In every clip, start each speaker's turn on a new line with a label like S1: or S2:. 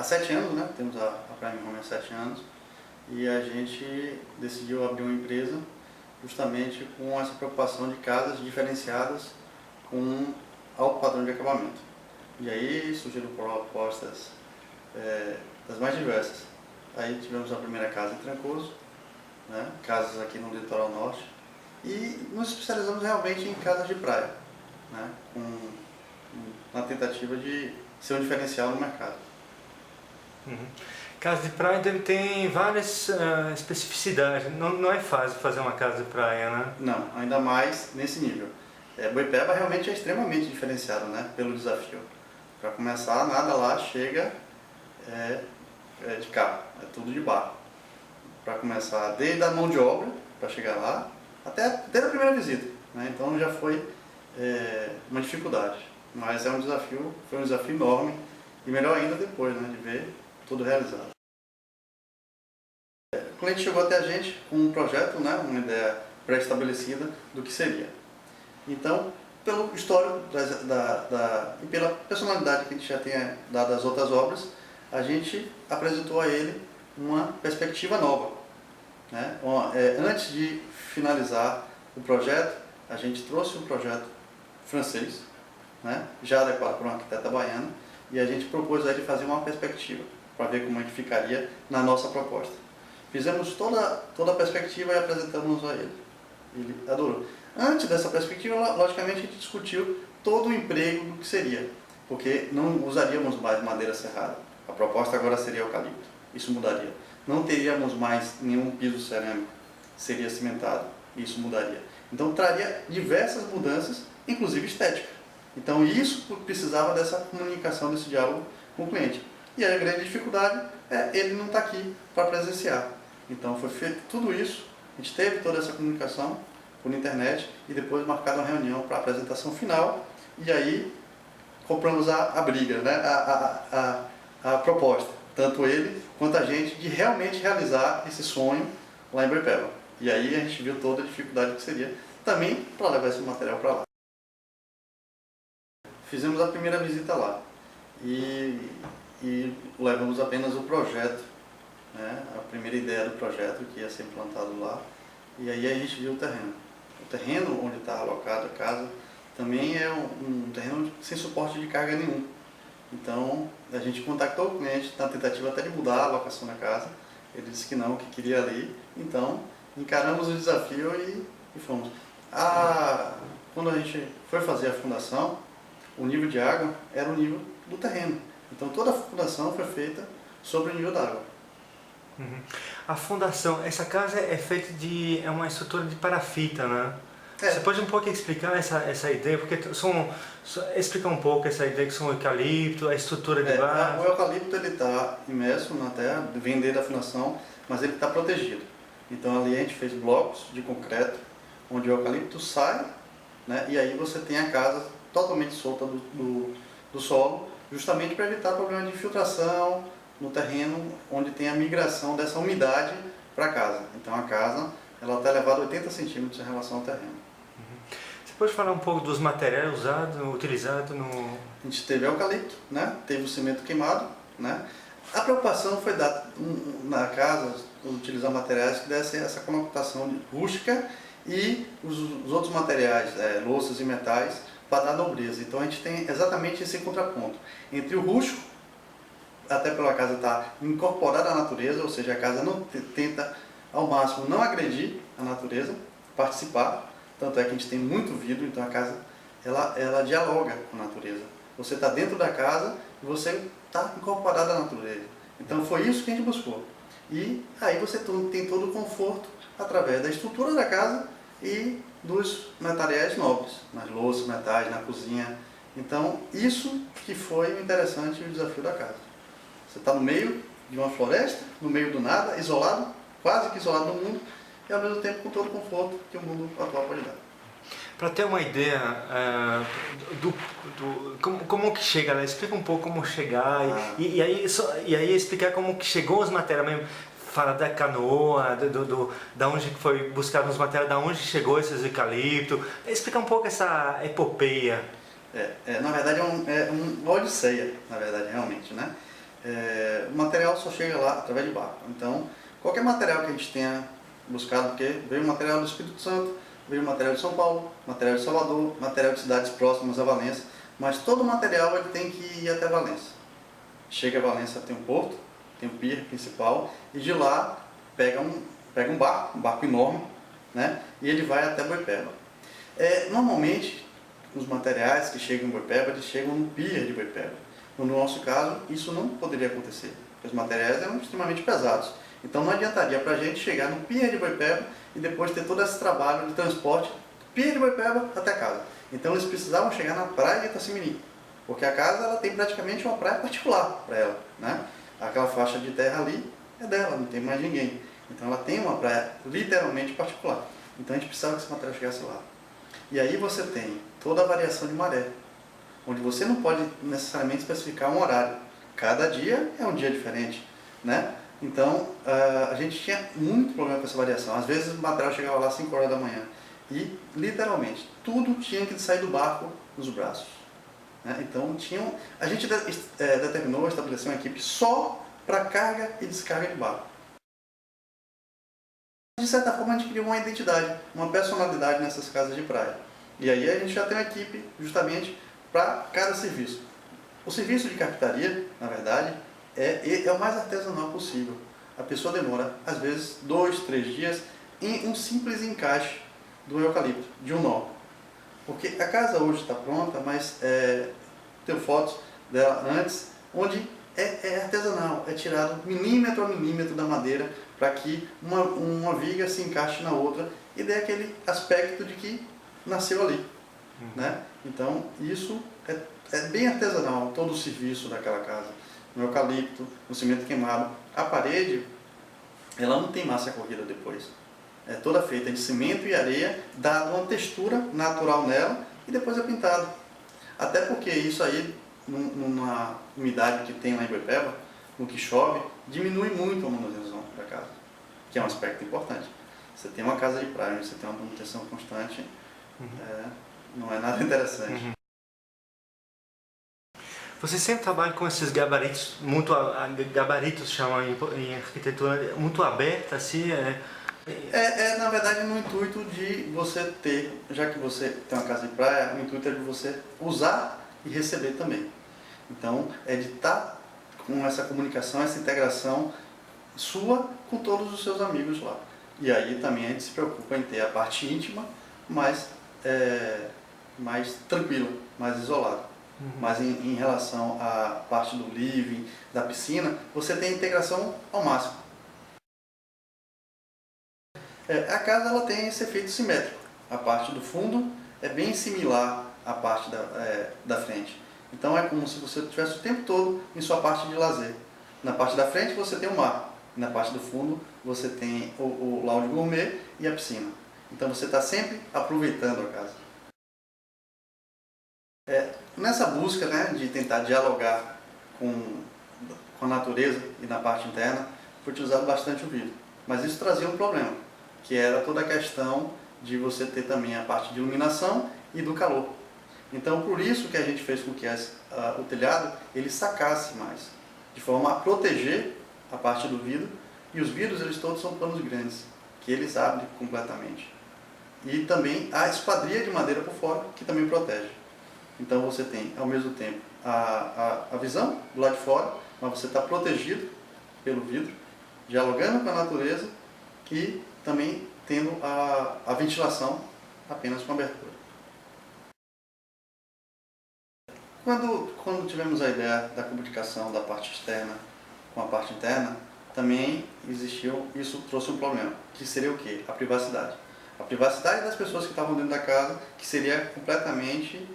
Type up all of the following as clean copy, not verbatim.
S1: 7 anos, né? Temos a Prime Home há 7 anos e a gente decidiu abrir uma empresa justamente com essa preocupação de casas diferenciadas com alto padrão de acabamento. E aí surgiram propostas das mais diversas. Aí tivemos a primeira casa em Trancoso, né? Casas aqui no litoral norte, e nos especializamos realmente em casas de praia, né? Na tentativa de ser um diferencial no mercado.
S2: Uhum. Casa de praia tem várias especificidades, não é fácil fazer uma casa de praia, né?
S1: Não, ainda mais nesse nível. Boipeba realmente é extremamente diferenciado, né? Pelo desafio. Para começar, nada lá chega de carro, é tudo de barco. Para começar, desde a mão de obra, para chegar lá, até a primeira visita, né? Então já foi uma dificuldade, mas foi um desafio enorme, e melhor ainda depois, né, de ver tudo realizado. O cliente chegou até a gente com um projeto, né, uma ideia pré-estabelecida do que seria. Então, pelo histórico e pela personalidade que a gente já tinha dado às outras obras, a gente apresentou a ele uma perspectiva nova, né? Antes de finalizar o projeto, a gente trouxe um projeto francês, né, já adequado para uma arquiteta baiana, e a gente propôs a ele fazer uma perspectiva, para ver como é que ficaria na nossa proposta. Fizemos toda a perspectiva e apresentamos a ele. Ele adorou. Antes dessa perspectiva, logicamente, a gente discutiu todo o emprego do que seria, porque não usaríamos mais madeira serrada. A proposta agora seria eucalipto. Isso mudaria. Não teríamos mais nenhum piso cerâmico, seria cimentado. Isso mudaria. Então, traria diversas mudanças, inclusive estética. Então, isso precisava dessa comunicação, desse diálogo com o cliente. E a grande dificuldade é ele não estar aqui para presenciar. Então, foi feito tudo isso, a gente teve toda essa comunicação por internet e depois marcado uma reunião para a apresentação final, e aí compramos a briga, né? a proposta, tanto ele quanto a gente, de realmente realizar esse sonho lá em Boipeba. E aí a gente viu toda a dificuldade que seria também para levar esse material para lá. Fizemos a primeira visita lá e levamos apenas o projeto, né? A primeira ideia do projeto que ia ser implantado lá, e aí a gente viu o terreno. O terreno onde está alocada a casa também é um terreno sem suporte de carga nenhum. Então a gente contactou o cliente na tentativa até de mudar a alocação da casa. Ele disse que não, que queria ali. Então encaramos o desafio e fomos. Quando a gente foi fazer a fundação, o nível de água era o nível do terreno. Então toda a fundação foi feita sobre o nível da água.
S2: Uhum. A fundação, essa casa é feita é uma estrutura de parafita, né? Você pode um pouco explicar essa ideia? Porque explica um pouco essa ideia que são o eucalipto, a estrutura de base.
S1: O eucalipto está imerso na terra, vem desde a fundação, mas ele está protegido. Então ali a gente fez blocos de concreto, onde o eucalipto sai, né, e aí você tem a casa totalmente solta do solo, justamente para evitar problema de infiltração no terreno, onde tem a migração dessa umidade para a casa. Então a casa está elevada a 80 centímetros em relação ao terreno.
S2: Você pode falar um pouco dos materiais utilizados no...
S1: A gente teve eucalipto, né? Teve o cimento queimado, né? A preocupação foi dar na casa, utilizar materiais que dessem essa conotação rústica, e os outros materiais, louças e metais, para dar nobreza. Então a gente tem exatamente esse contraponto entre o rústico, até pela casa estar incorporada à natureza, ou seja, a casa não tenta ao máximo não agredir a natureza, participar. Tanto é que a gente tem muito vidro, então a casa ela dialoga com a natureza. Você está dentro da casa e você está incorporado à natureza. Então foi isso que a gente buscou. E aí você tem todo o conforto através da estrutura da casa e dos materiais nobres, nas louças, metais, na cozinha. Então isso que foi o interessante e o desafio da casa. Você está no meio de uma floresta, no meio do nada, isolado, quase que isolado do mundo, e ao mesmo tempo com todo o conforto que o mundo atual pode dar.
S2: Para ter uma ideia como que chega lá, explica um pouco como chegar e aí explicar como que chegou os materiais mesmo. Fala da canoa, da onde foi buscar os materiais, da onde chegou esses eucaliptos. Explica um pouco essa epopeia.
S1: Na verdade é uma odisseia, na verdade, realmente, né? o material só chega lá através de barco. Então, qualquer material que a gente tenha buscado, porque veio material do Espírito Santo, veio material de São Paulo, material de Salvador, material de cidades próximas a Valença, mas todo o material ele tem que ir até Valença. Chega a Valença, tem um porto, tem um pier principal, e de lá pega um barco enorme, né? E ele vai até Boipeba. Normalmente, os materiais que chegam em Boipeba, eles chegam no pier de Boipeba. No nosso caso, isso não poderia acontecer, porque os materiais eram extremamente pesados. Então não adiantaria para a gente chegar no pier de Boipeba e depois ter todo esse trabalho de transporte do pier de Boipeba até casa. Então eles precisavam chegar na praia de Itacimirim, porque a casa ela tem praticamente uma praia particular para ela, né? Aquela faixa de terra ali é dela, não tem mais ninguém. Então ela tem uma praia literalmente particular. Então a gente precisava que esse material chegasse lá. E aí você tem toda a variação de maré, onde você não pode necessariamente especificar um horário. Cada dia é um dia diferente, né? Então a gente tinha muito problema com essa variação. Às vezes o material chegava lá às 5 horas da manhã e literalmente tudo tinha que sair do barco nos braços, né? Então a gente determinou, estabeleceu uma equipe só para carga e descarga de barco. De certa forma a gente criou uma identidade, uma personalidade nessas casas de praia. E aí a gente já tem uma equipe justamente para cada serviço. O serviço de carpintaria, na verdade, é o mais artesanal possível. A pessoa demora, às vezes, 2, 3 dias em um simples encaixe do eucalipto, de um nó. Porque a casa hoje está pronta, mas tenho fotos dela antes, onde é artesanal, é tirado milímetro a milímetro da madeira para que uma viga se encaixe na outra e dê aquele aspecto de que nasceu ali, né? Então isso é bem artesanal, todo o serviço daquela casa, no eucalipto, no cimento queimado. A parede, ela não tem massa corrida depois, é toda feita de cimento e areia, dado uma textura natural nela e depois é pintado. Até porque isso aí, numa umidade que tem lá em Boipeba, no que chove, diminui muito a manutenção da casa, que é um aspecto importante. Você tem uma casa de praia, você tem uma manutenção constante, não é nada interessante.
S2: Você sempre trabalha com esses gabaritos, gabaritos chamam em arquitetura, muito abertos, assim?
S1: Na verdade, no intuito de você ter, já que você tem uma casa de praia, o intuito é de você usar e receber também. Então, é de estar com essa comunicação, essa integração sua com todos os seus amigos lá. E aí também a gente se preocupa em ter a parte íntima mais tranquila, mais isolada. Mas em relação à parte do living, da piscina, você tem a integração ao máximo. A casa ela tem esse efeito simétrico. A parte do fundo é bem similar à parte da frente. Então é como se você estivesse o tempo todo em sua parte de lazer. Na parte da frente você tem o mar. Na parte do fundo você tem o lounge gourmet e a piscina. Então você está sempre aproveitando a casa. Nessa busca, né, de tentar dialogar com a natureza e na parte interna, foi utilizado bastante o vidro. Mas isso trazia um problema, que era toda a questão de você ter também a parte de iluminação e do calor. Então por isso que a gente fez com que o telhado ele sacasse mais, de forma a proteger a parte do vidro, e os vidros eles todos são panos grandes, que eles abrem completamente. E também a esquadria de madeira por fora, que também protege. Então você tem ao mesmo tempo a visão do lado de fora, mas você está protegido pelo vidro, dialogando com a natureza e também tendo a ventilação apenas com abertura. Quando tivemos a ideia da comunicação da parte externa com a parte interna, também isso trouxe um problema, que seria o quê? A privacidade. A privacidade das pessoas que estavam dentro da casa, que seria completamente,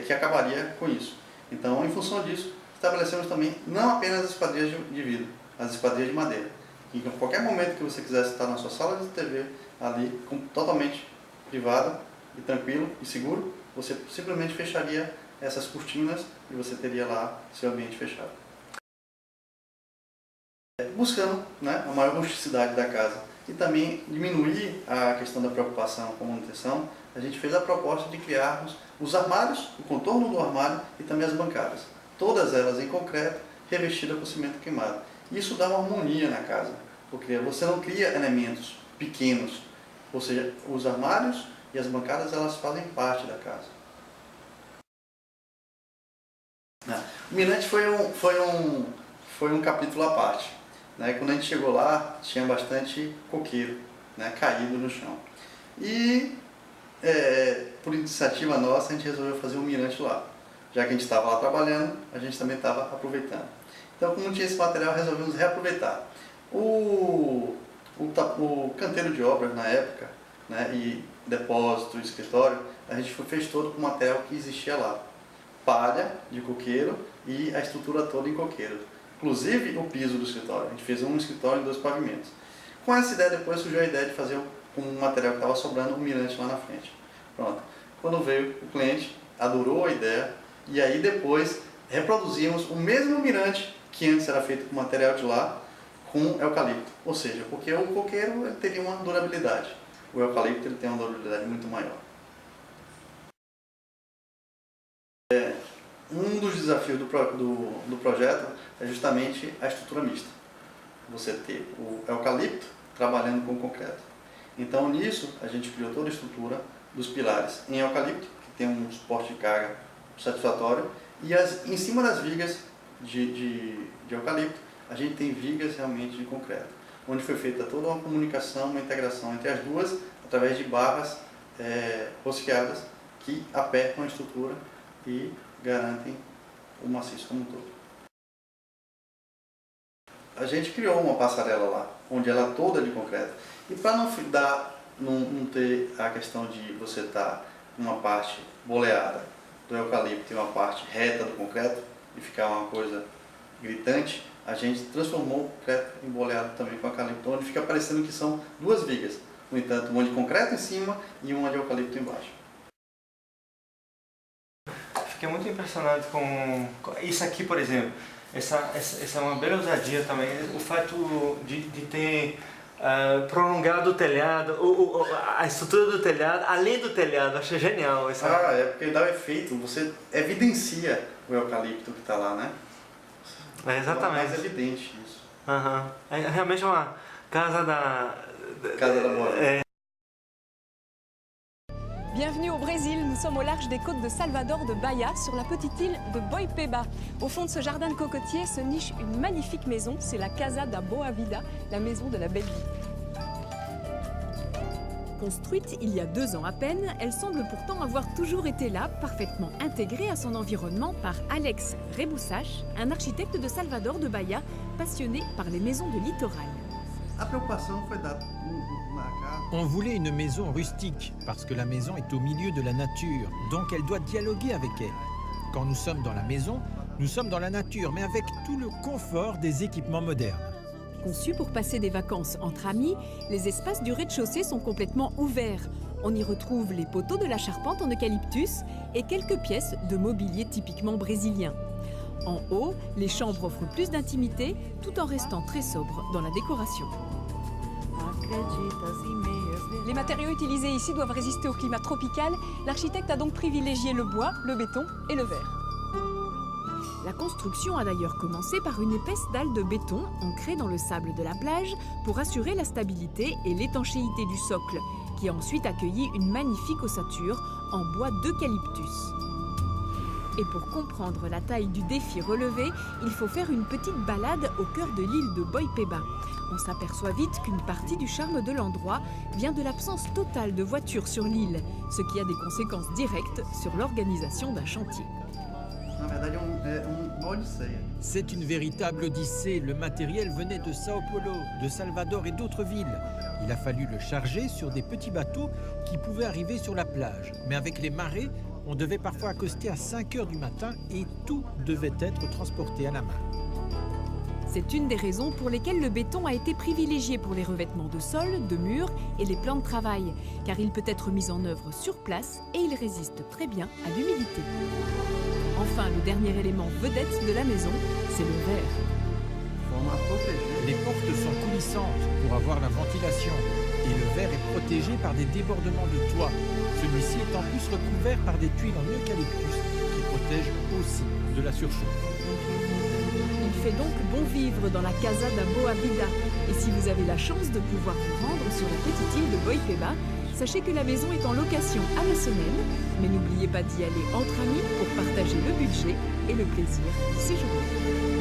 S1: que acabaria com isso. Então, em função disso, estabelecemos também não apenas as esquadrias de vidro, as esquadrias de madeira. E em qualquer momento que você quisesse estar na sua sala de TV, ali, totalmente privada e tranquilo e seguro, você simplesmente fecharia essas cortinas e você teria lá seu ambiente fechado. Buscando, né, a maior rusticidade da casa e também diminuir a questão da preocupação com a manutenção, a gente fez a proposta de criarmos os armários, o contorno do armário e também as bancadas. Todas elas em concreto, revestida com cimento queimado. Isso dá uma harmonia na casa, porque você não cria elementos pequenos, ou seja, os armários e as bancadas elas fazem parte da casa. O mirante foi um capítulo à parte. Né? Quando a gente chegou lá, tinha bastante coqueiro, né, caído no chão. E, por iniciativa nossa, a gente resolveu fazer um mirante lá. Já que a gente estava lá trabalhando, a gente também estava aproveitando. Então, como tinha esse material, resolvemos reaproveitar. O canteiro de obras, na época, né, e depósito, escritório, a gente fez todo com o material que existia lá. Palha de coqueiro e a estrutura toda em coqueiro. Inclusive o piso do escritório. A gente fez um escritório e 2 pavimentos. Com essa ideia, depois surgiu a ideia de fazer com um material que estava sobrando um mirante lá na frente. Pronto. Quando veio o cliente, adorou a ideia e aí depois reproduzimos o mesmo mirante que antes era feito com material de lá, com eucalipto. Ou seja, porque o coqueiro ele teria uma durabilidade. O eucalipto ele tem uma durabilidade muito maior. Um dos desafios do projeto é justamente a estrutura mista. Você ter o eucalipto trabalhando com concreto. Então nisso a gente criou toda a estrutura dos pilares em eucalipto, que tem um suporte de carga satisfatório, e em cima das vigas de eucalipto a gente tem vigas realmente de concreto, onde foi feita toda uma comunicação, uma integração entre as duas, através de barras rosqueadas que apertam a estrutura e garantem o maciço como um todo. A gente criou uma passarela lá, onde ela é toda de concreto. E para não ter a questão de você estar uma parte boleada do eucalipto e uma parte reta do concreto, e ficar uma coisa gritante, a gente transformou o concreto em boleado também com eucalipto, onde fica parecendo que são 2 vigas. No entanto, uma de concreto em cima e uma de eucalipto embaixo.
S2: Fiquei muito impressionado com isso aqui, por exemplo. Essa é uma bela ousadia também. O fato de ter prolongado o telhado, a estrutura do telhado, além do telhado, achei genial.
S1: É porque dá o efeito, você evidencia o eucalipto que está lá, né?
S2: Exatamente.
S1: É mais evidente isso.
S2: É realmente uma casa da
S1: moda.
S3: Bienvenue au Brésil, nous sommes au large des côtes de Salvador de Bahia, sur la petite île de Boipeba. Au fond de ce jardin de cocotiers se niche une magnifique maison, c'est la Casa da Boa Vida, la maison de la belle vie. Construite il y a 2 ans à peine, elle semble pourtant avoir toujours été là, parfaitement intégrée à son environnement par Alex Rebouçache, un architecte de Salvador de Bahia, passionné par les maisons de littoral.
S1: A preocupação foi dada na casa.
S4: On voulait une maison rustique, parce que la maison est au milieu de la nature, donc elle doit dialoguer avec elle. Quand nous sommes dans la maison, nous sommes dans la nature, mais avec tout le confort des équipements modernes.
S3: Conçus pour passer des vacances entre amis, les espaces du rez-de-chaussée sont complètement ouverts. On y retrouve les poteaux de la charpente en eucalyptus et quelques pièces de mobilier typiquement brésilien. En haut, les chambres offrent plus d'intimité tout en restant très sobres dans la décoration. Les matériaux utilisés ici doivent résister au climat tropical. L'architecte a donc privilégié le bois, le béton et le verre. La construction a d'ailleurs commencé par une épaisse dalle de béton ancrée dans le sable de la plage pour assurer la stabilité et l'étanchéité du socle, qui a ensuite accueilli une magnifique ossature en bois d'eucalyptus. Et pour comprendre la taille du défi relevé, il faut faire une petite balade au cœur de l'île de Boipeba. On s'aperçoit vite qu'une partie du charme de l'endroit vient de l'absence totale de voitures sur l'île, ce qui a des conséquences directes sur l'organisation d'un chantier.
S4: C'est une véritable odyssée. Le matériel venait de Sao Paulo, de Salvador et d'autres villes. Il a fallu le charger sur des petits bateaux qui pouvaient arriver sur la plage. Mais avec les marées, on devait parfois accoster à 5 heures du matin et tout devait être transporté à la main.
S3: C'est une des raisons pour lesquelles le béton a été privilégié pour les revêtements de sol, de murs et les plans de travail, car il peut être mis en œuvre sur place et il résiste très bien à l'humidité. Enfin, le dernier élément vedette de la maison, c'est le verre.
S4: Les portes sont coulissantes pour avoir la ventilation et le verre est protégé par des débordements de toit. Celui-ci est en plus recouvert par des tuiles en eucalyptus qui protègent aussi de la surchauffe.
S3: Il fait donc bon vivre dans la Casa da Boa Vida. Et si vous avez la chance de pouvoir vous rendre sur la petite île de Boipeba, sachez que la maison est en location à la semaine. Mais n'oubliez pas d'y aller entre amis pour partager le budget et le plaisir d'y séjourner.